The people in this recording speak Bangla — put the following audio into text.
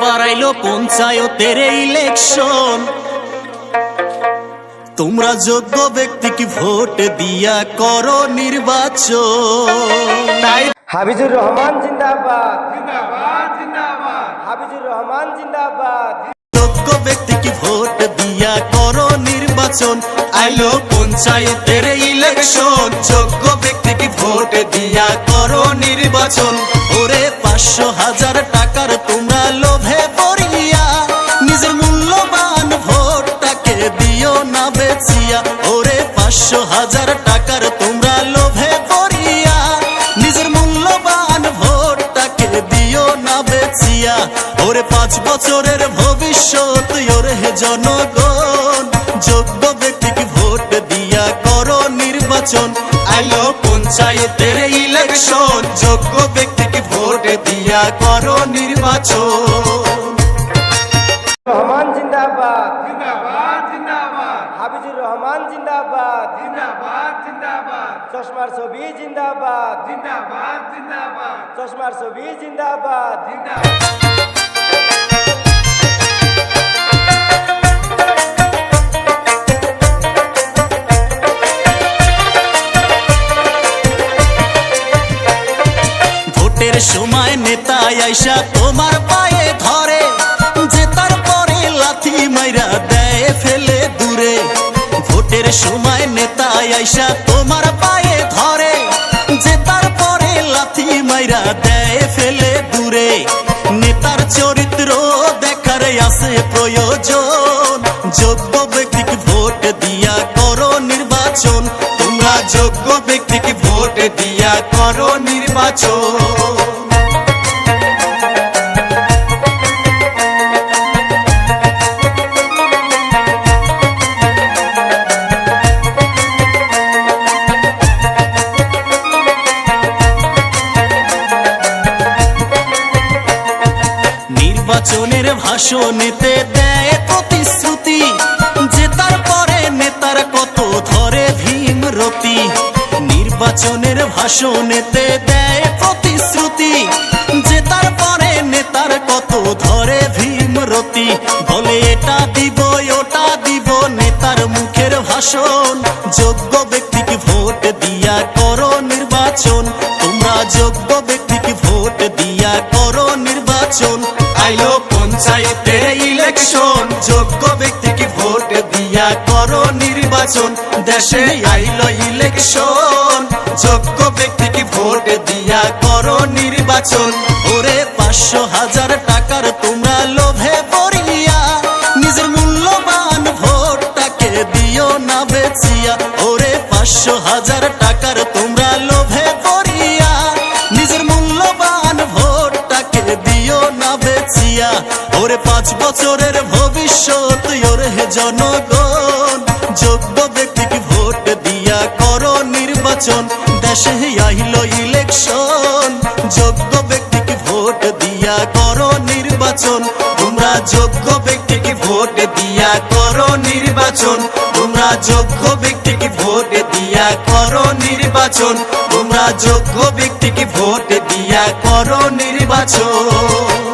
এবার আইলো পঞ্চায়েতের ইলেকশন, তোমরা যোগ্য ব্যক্তিকে ভোট দিয়া করো নির্বাচন। হাবিজুর রহমান জিন্দাবাদ, জিন্দাবাদ জিন্দাবাদ, হাবিজুর রহমান জিন্দাবাদ। যোগ্য ব্যক্তিকে ভোট দিয়া করো নির্বাচন, আইলো পঞ্চায়েতের ইলেকশন, যোগ্য ব্যক্তিকে ভোট দিয়া করো নির্বাচন। ওরে 500,000 টাকার তোমরা লোভে পড়িয়া নিজের মূল্যবান ভোটটাকে দিও না বেচিয়া। ওরে 500,000 টাকার তোমরা লোভে পড়িয়া নিজের মূল্যবান ভোটটাকে দিও না বেচিয়া। ওরে 5 বছরের ভবিষ্যৎ ওরে জনগণ, যোগ্য ব্যক্তিকে ভোট দিয়া করো নির্বাচন, আইলো পঞ্চায়েতের ইলেকশন, যোগ্য ব্যক্তিকে ভোট দিয়া করো নির্বাচন। রহমান জিন্দাবাদ, জিন্দাবাদ জিন্দাবাদ, হাবিজুর রহমান জিন্দাবাদ, জিন্দাবাদ জিন্দাবাদ, চশমার ছবি জিন্দাবাদ, জিন্দাবাদ জিন্দাবাদ, চশমার ছবি জিন্দাবাদ, জিন্দাবাদ। ভোটের সময় নেতা আইসা তোমার পায়ে ধরে, জেতার পরে লাথি মাইরা দেয় ফেলে দূরে। ভোটের সময় নেতা আইসা তোমার পায়ে ধরে, জেতার পরে লাথি মাইরা দেয় ফেলে দূরে। নেতার চরিত্র দেখার আছে প্রয়োজন, যোগ্য ব্যক্তিকে ভোট দিয়া করো নির্বাচন, তোমরা যোগ্য ব্যক্তিকে ভোট দিয়া করো নির্বাচন। নির্বাচনের ভাষণেতে দেয় প্রতিশ্রুতি, জেতার পরে নেতার কত ধরে ভীমরতি। নির্বাচনের ভাষণেতে দেয় প্রতিশ্রুতি, জেতার পরে নেতার কত ধরে ভীমরতি। বলে এটা দিব ওটা দিব নেতার মুখের ভাষণ, যোগ্য ব্যক্তিকে ভোট দিয়া করো নির্বাচন, তোমরা যোগ্য ব্যক্তিকে ভোট দিয়া করো নির্বাচন, আইলো পঞ্চায়েতের ইলেকশন, যোগ্য ব্যক্তিকে ভোট দিয়া করো নির্বাচন। দেশে আইলো ইলেকশন, যোগ্য ব্যক্তিকে ভোট দিয়া করো নির্বাচন। ওরে 500,000 টাকার তোমরা লোভে পড়িয়া নিজের মূল্যবান ভোটটাকে দিও না বেচিয়া। ওরে 500,000 টাকার তোমরা লোভে পড়িয়া নিজের মূল্যবান ভোটটাকে দিও না বেচিয়া। ওরে 5 বছরের ভবিষ্যৎ ওরে জনগণ, যোগ্য ব্যক্তিকে ভোট দিয়া করো নির্বাচন। দেশে আইলো ইলেকশন, যোগ্য ব্যক্তিকে ভোট দিয়া করো নির্বাচন, তোমরা যোগ্য ব্যক্তিকে ভোট দিয়া করো নির্বাচন, তোমরা যোগ্য ব্যক্তিকে ভোট দিয়া করো নির্বাচন, তোমরা যোগ্য ব্যক্তিকে ভোট দিয়া করো নির্বাচন।